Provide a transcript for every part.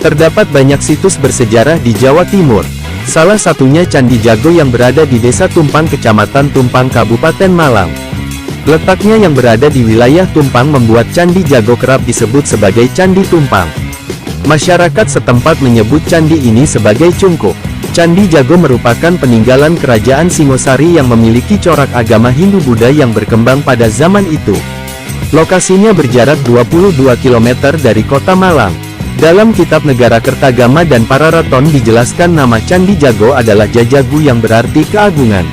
Terdapat banyak situs bersejarah di Jawa Timur. Salah satunya Candi Jago yang berada di Desa Tumpang, Kecamatan Tumpang, Kabupaten Malang. Letaknya yang berada di wilayah Tumpang membuat Candi Jago kerap disebut sebagai Candi Tumpang. Masyarakat setempat menyebut candi ini sebagai cungkup. Candi Jago merupakan peninggalan Kerajaan Singosari yang memiliki corak agama Hindu-Buddha yang berkembang pada zaman itu. Lokasinya berjarak 22 km dari kota Malang. Dalam kitab Negara Kertagama dan Pararaton dijelaskan nama Candi Jago adalah Jajagu yang berarti keagungan.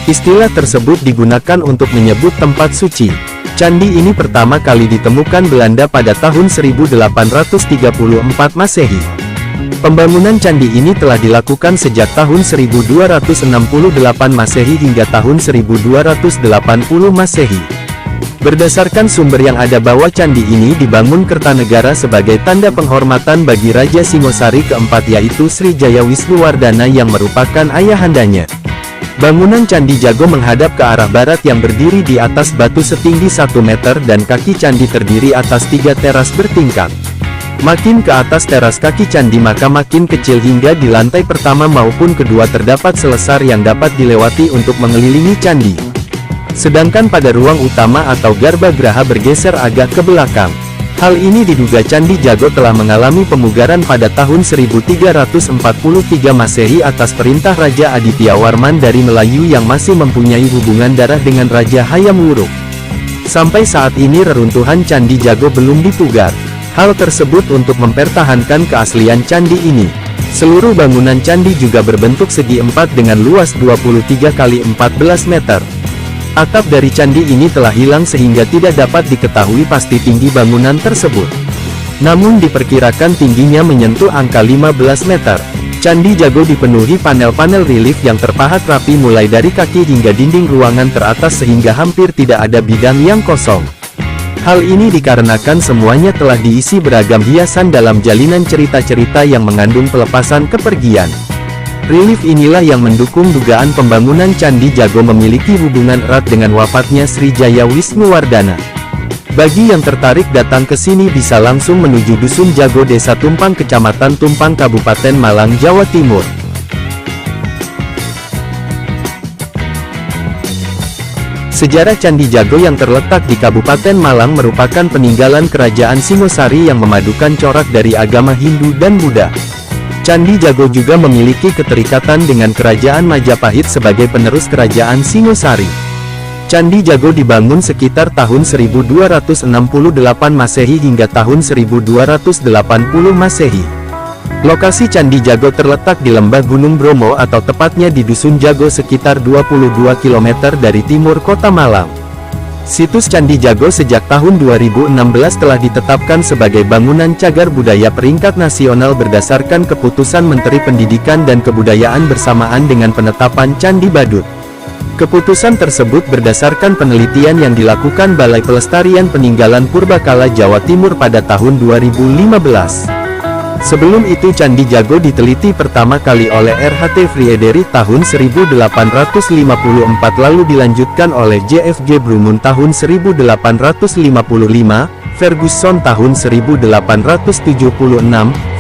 Istilah tersebut digunakan untuk menyebut tempat suci. Candi ini pertama kali ditemukan Belanda pada tahun 1834 Masehi. Pembangunan candi ini telah dilakukan sejak tahun 1268 Masehi hingga tahun 1280 Masehi. Berdasarkan sumber yang ada bahwa candi ini dibangun Kertanegara sebagai tanda penghormatan bagi Raja Singosari keempat yaitu Sri Jaya Wisnuwardana yang merupakan ayahandanya. Bangunan Candi Jago menghadap ke arah barat yang berdiri di atas batu setinggi 1 meter dan kaki candi terdiri atas 3 teras bertingkat. Makin ke atas teras kaki candi maka makin kecil hingga di lantai pertama maupun kedua terdapat selesar yang dapat dilewati untuk mengelilingi candi. Sedangkan pada ruang utama atau Garbhagraha bergeser agak ke belakang. Hal ini diduga Candi Jago telah mengalami pemugaran pada tahun 1343 Masehi atas perintah Raja Aditya Warman dari Melayu yang masih mempunyai hubungan darah dengan Raja Hayam Wuruk. Sampai saat ini reruntuhan Candi Jago belum dipugar. Hal tersebut untuk mempertahankan keaslian candi ini. Seluruh bangunan candi juga berbentuk segi empat dengan luas 23 x 14 meter. Atap dari candi ini telah hilang sehingga tidak dapat diketahui pasti tinggi bangunan tersebut. Namun diperkirakan tingginya menyentuh angka 15 meter. Candi Jago dipenuhi panel-panel relief yang terpahat rapi mulai dari kaki hingga dinding ruangan teratas sehingga hampir tidak ada bidang yang kosong. Hal ini dikarenakan semuanya telah diisi beragam hiasan dalam jalinan cerita-cerita yang mengandung pelepasan kepergian. Relief inilah yang mendukung dugaan pembangunan Candi Jago memiliki hubungan erat dengan wafatnya Sri Jaya Wisnuwardana. Bagi yang tertarik datang ke sini bisa langsung menuju Dusun Jago Desa Tumpang Kecamatan Tumpang Kabupaten Malang Jawa Timur. Sejarah Candi Jago yang terletak di Kabupaten Malang merupakan peninggalan Kerajaan Singosari yang memadukan corak dari agama Hindu dan Buddha. Candi Jago juga memiliki keterikatan dengan Kerajaan Majapahit sebagai penerus Kerajaan Singosari. Candi Jago dibangun sekitar tahun 1268 Masehi hingga tahun 1280 Masehi. Lokasi Candi Jago terletak di lembah Gunung Bromo atau tepatnya di Dusun Jago sekitar 22 km dari timur kota Malang. Situs Candi Jago sejak tahun 2016 telah ditetapkan sebagai bangunan cagar budaya peringkat nasional berdasarkan keputusan Menteri Pendidikan dan Kebudayaan bersamaan dengan penetapan Candi Badut. Keputusan tersebut berdasarkan penelitian yang dilakukan Balai Pelestarian Peninggalan Purbakala Jawa Timur pada tahun 2015. Sebelum itu Candi Jago diteliti pertama kali oleh R.H.T. Friederi tahun 1854 lalu dilanjutkan oleh J.F.G. Brumun tahun 1855, Ferguson tahun 1876,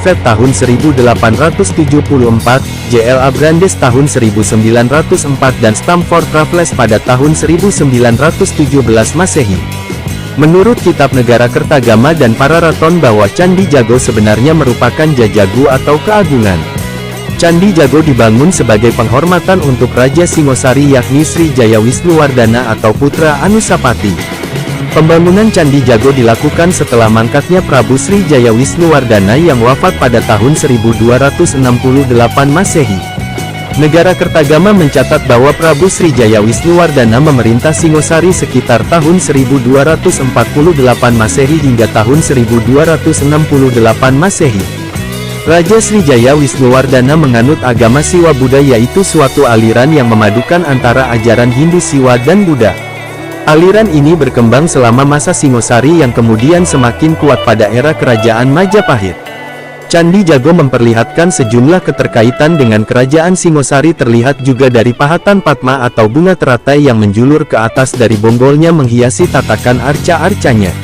Fett tahun 1874, J.L.A. Brandes tahun 1904 dan Stamford Raffles pada tahun 1917 Masehi. Menurut Kitab Negara Kertagama dan Pararaton bahwa Candi Jago sebenarnya merupakan jajagu atau keagungan. Candi Jago dibangun sebagai penghormatan untuk Raja Singosari yakni Sri Jaya Wisnuwardana atau putra Anusapati. Pembangunan Candi Jago dilakukan setelah mangkatnya Prabu Sri Jaya Wisnuwardana yang wafat pada tahun 1268 Masehi. Negara Kertagama mencatat bahwa Prabu Sri Jaya Wisnuwardana memerintah Singosari sekitar tahun 1248 Masehi hingga tahun 1268 Masehi. Raja Sri Jaya Wisnuwardana menganut agama Siwa Buddha yaitu suatu aliran yang memadukan antara ajaran Hindu Siwa dan Buddha. Aliran ini berkembang selama masa Singosari yang kemudian semakin kuat pada era Kerajaan Majapahit. Candi Jago memperlihatkan sejumlah keterkaitan dengan Kerajaan Singosari terlihat juga dari pahatan Padma atau bunga teratai yang menjulur ke atas dari bonggolnya menghiasi tatakan arca-arcanya.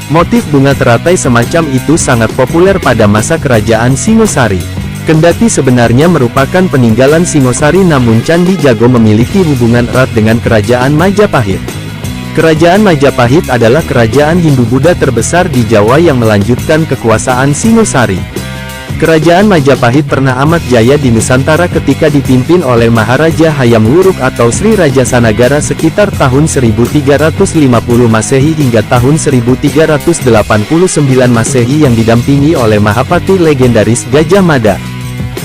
Motif bunga teratai semacam itu sangat populer pada masa kerajaan Singosari. Kendati sebenarnya merupakan peninggalan Singosari, namun Candi Jago memiliki hubungan erat dengan kerajaan Majapahit. Kerajaan Majapahit adalah kerajaan Hindu-Buddha terbesar di Jawa yang melanjutkan kekuasaan Singosari. Kerajaan Majapahit pernah amat jaya di Nusantara ketika dipimpin oleh Maharaja Hayam Wuruk atau Sri Raja Sanagara sekitar tahun 1350 Masehi hingga tahun 1389 Masehi yang didampingi oleh Mahapati legendaris Gajah Mada.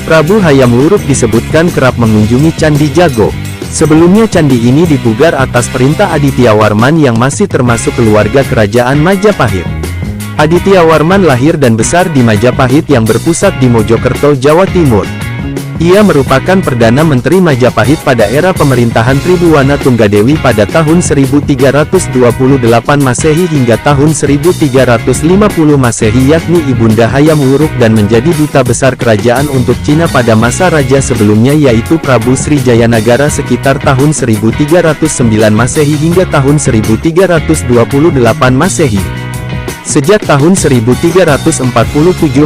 Prabu Hayam Wuruk disebutkan kerap mengunjungi Candi Jago. Sebelumnya candi ini dipugar atas perintah Aditya Warman yang masih termasuk keluarga kerajaan Majapahit. Aditya Warman lahir dan besar di Majapahit yang berpusat di Mojokerto, Jawa Timur. Ia merupakan Perdana Menteri Majapahit pada era pemerintahan Tribhuwana Tunggadewi pada tahun 1328 Masehi hingga tahun 1350 Masehi, yakni Ibunda Hayam Wuruk, dan menjadi Duta Besar Kerajaan untuk Cina pada masa raja sebelumnya yaitu Prabu Srijayanagara sekitar tahun 1309 Masehi hingga tahun 1328 Masehi. Sejak tahun 1347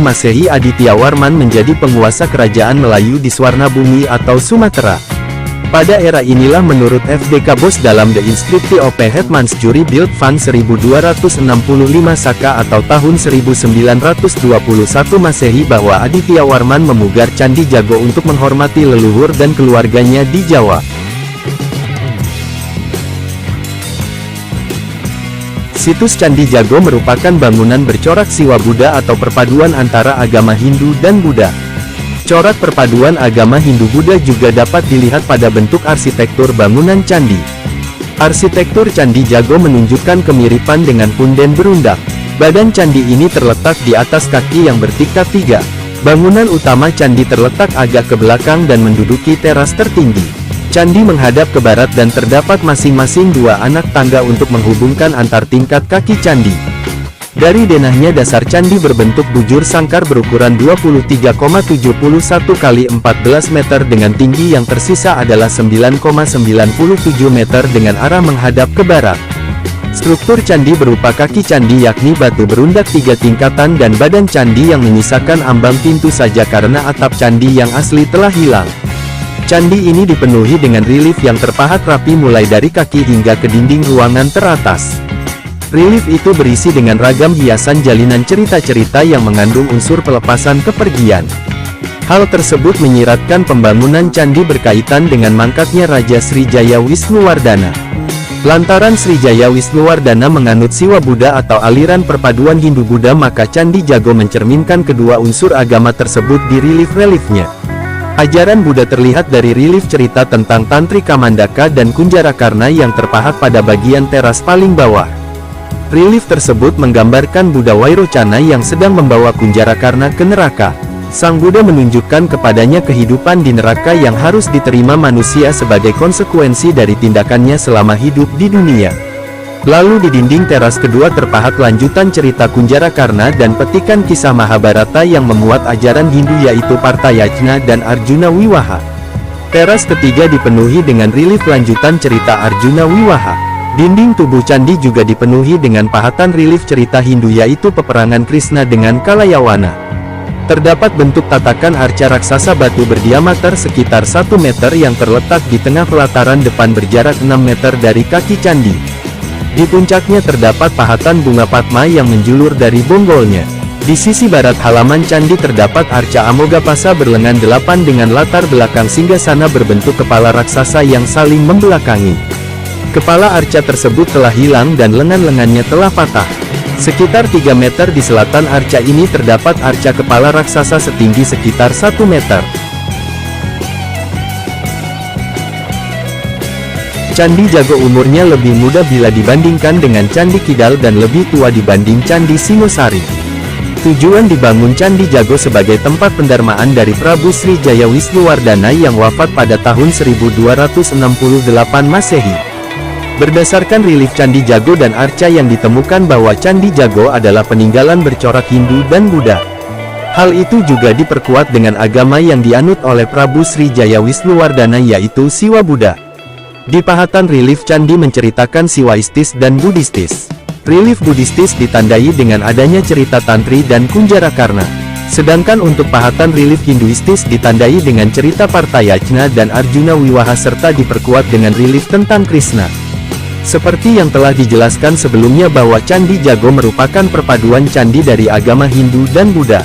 Masehi, Aditya Warman menjadi penguasa kerajaan Melayu di Swarnabumi atau Sumatera. Pada era inilah menurut FDK Bos dalam The Inscription of a Hetman's Jury Built Fund 1265 Saka atau tahun 1921 Masehi bahwa Aditya Warman memugar Candi Jago untuk menghormati leluhur dan keluarganya di Jawa. Situs Candi Jago merupakan bangunan bercorak siwa Buddha atau perpaduan antara agama Hindu dan Buddha. Corak perpaduan agama Hindu-Buddha juga dapat dilihat pada bentuk arsitektur bangunan candi. Arsitektur Candi Jago menunjukkan kemiripan dengan punden berundak. Badan candi ini terletak di atas kaki yang bertingkat 3. Bangunan utama candi terletak agak ke belakang dan menduduki teras tertinggi. Candi menghadap ke barat dan terdapat masing-masing 2 anak tangga untuk menghubungkan antar tingkat kaki candi. Dari denahnya dasar candi berbentuk bujur sangkar berukuran 23,71 x 14 meter dengan tinggi yang tersisa adalah 9,97 meter dengan arah menghadap ke barat. Struktur candi berupa kaki candi yakni batu berundak 3 tingkatan dan badan candi yang menyisakan ambang pintu saja karena atap candi yang asli telah hilang. Candi ini dipenuhi dengan relief yang terpahat rapi mulai dari kaki hingga ke dinding ruangan teratas. Relief itu berisi dengan ragam hiasan jalinan cerita-cerita yang mengandung unsur pelepasan kepergian. Hal tersebut menyiratkan pembangunan candi berkaitan dengan mangkatnya Raja Srijaya Wisnuwardana. Lantaran Srijaya Wisnuwardana menganut siwa Buddha atau aliran perpaduan Hindu-Buddha, maka Candi Jago mencerminkan kedua unsur agama tersebut di relief-reliefnya. Ajaran Buddha terlihat dari relief cerita tentang Tantri Kamandaka dan Kunjarakarna yang terpahat pada bagian teras paling bawah. Relief tersebut menggambarkan Buddha Vairocana yang sedang membawa Kunjarakarna ke neraka. Sang Buddha menunjukkan kepadanya kehidupan di neraka yang harus diterima manusia sebagai konsekuensi dari tindakannya selama hidup di dunia. Lalu di dinding teras kedua terpahat lanjutan cerita Kunjarakarna dan petikan kisah Mahabharata yang memuat ajaran Hindu yaitu Partayajna dan Arjuna Wiwaha. Teras ketiga dipenuhi dengan relief lanjutan cerita Arjuna Wiwaha. Dinding tubuh candi juga dipenuhi dengan pahatan relief cerita Hindu yaitu peperangan Krishna dengan Kalayawana. Terdapat bentuk tatakan arca raksasa batu berdiameter sekitar 1 meter yang terletak di tengah pelataran depan berjarak 6 meter dari kaki candi. Di puncaknya terdapat pahatan bunga Padma yang menjulur dari bonggolnya. Di sisi barat halaman candi terdapat arca Amogapasa berlengan 8 dengan latar belakang singgasana berbentuk kepala raksasa yang saling membelakangi. Kepala arca tersebut telah hilang dan lengan-lengannya telah patah. Sekitar 3 meter di selatan arca ini terdapat arca kepala raksasa setinggi sekitar 1 meter. Candi Jago umurnya lebih muda bila dibandingkan dengan Candi Kidal dan lebih tua dibanding Candi Singosari. Tujuan dibangun Candi Jago sebagai tempat pendarmaan dari Prabu Srijaya Wisnuwardana yang wafat pada tahun 1268 Masehi. Berdasarkan relief Candi Jago dan arca yang ditemukan bahwa Candi Jago adalah peninggalan bercorak Hindu dan Buddha. Hal itu juga diperkuat dengan agama yang dianut oleh Prabu Srijaya Wisnuwardana yaitu Siwa Buddha. Di pahatan relief candi menceritakan Siwaistis dan Buddhistis. Relief Buddhistis ditandai dengan adanya cerita Tantri dan Kunjarakarna. Sedangkan untuk pahatan relief Hinduistis ditandai dengan cerita Partayajna dan Arjuna Wiwaha serta diperkuat dengan relief tentang Krishna. Seperti yang telah dijelaskan sebelumnya bahwa Candi Jago merupakan perpaduan candi dari agama Hindu dan Buddha.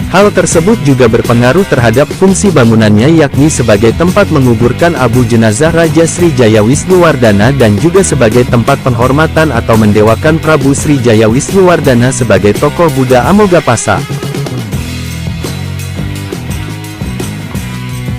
Hal tersebut juga berpengaruh terhadap fungsi bangunannya yakni sebagai tempat menguburkan abu jenazah Raja Sri Jaya Wisnuwardana dan juga sebagai tempat penghormatan atau mendewakan Prabu Sri Jaya Wisnuwardana sebagai tokoh Buddha Amogapasa.